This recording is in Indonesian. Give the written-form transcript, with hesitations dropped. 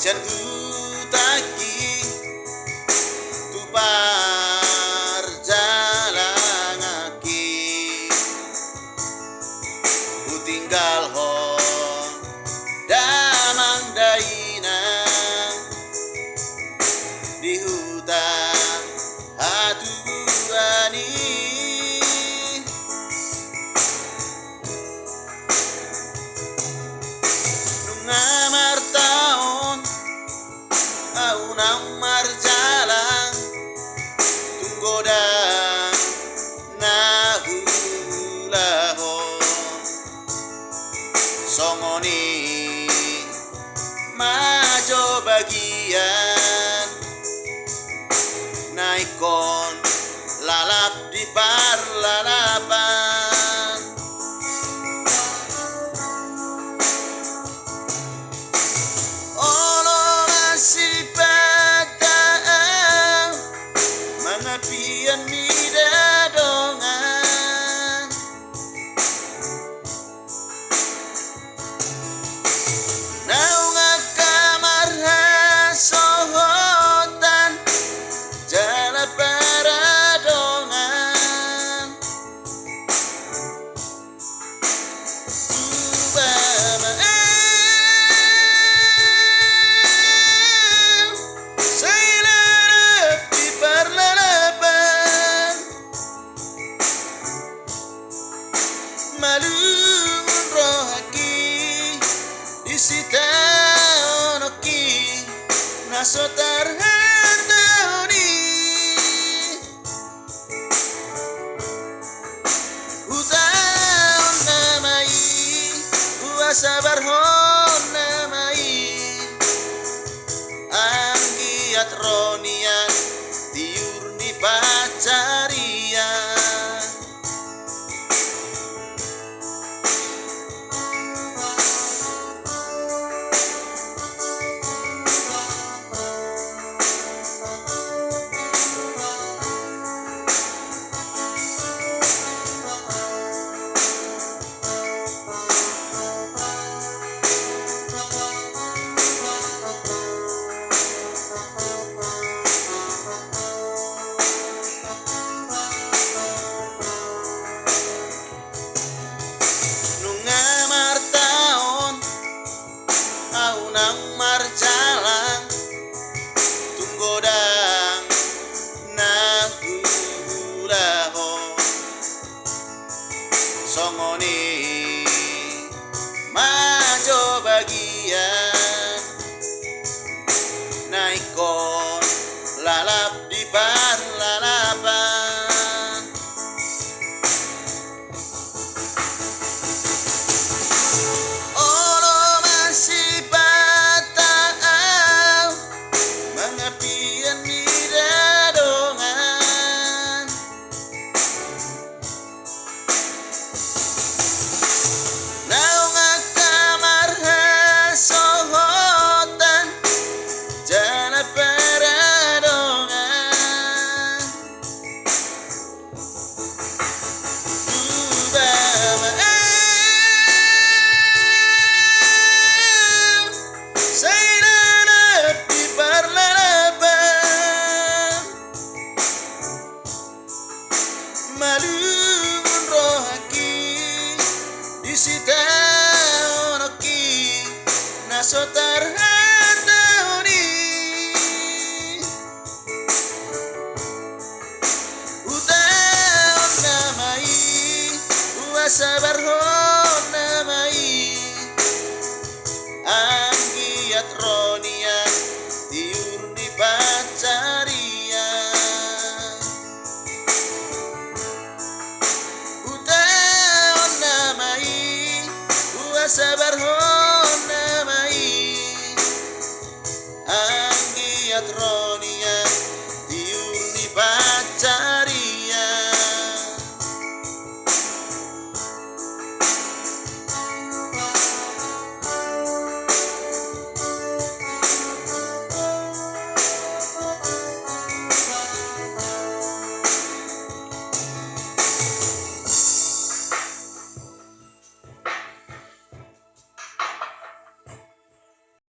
jan utaki tu parjalangake ku tinggal ho damang daina di hutan haturani nungamar taon aunang marjalang tunggodang nahulaho songoni majo bagian naikon lalap di parlalapan olo masih padang mangapian midadongan naunga kamar hasohotan jala paradongan ubama sailarap di parlalapan malungun rohaki disita onoki nasotar hardaoni utaon namai sabar hon namai anggiat ronian tiurni pacarian nungamar taon aunang marjalang tunggodang nahulaho songoni majo bagian naikon lalap di parlalapan olo masih patah mangapian midadongan naunga kamar hasohotan jana paradongan ubama sailarap di parlalapan malungun rohaki disita onoki nasotar hardaoni utaon namai sabar hon namai anggiat ronian tiurni pacarian utaon namai sabar hon namai anggiat ronian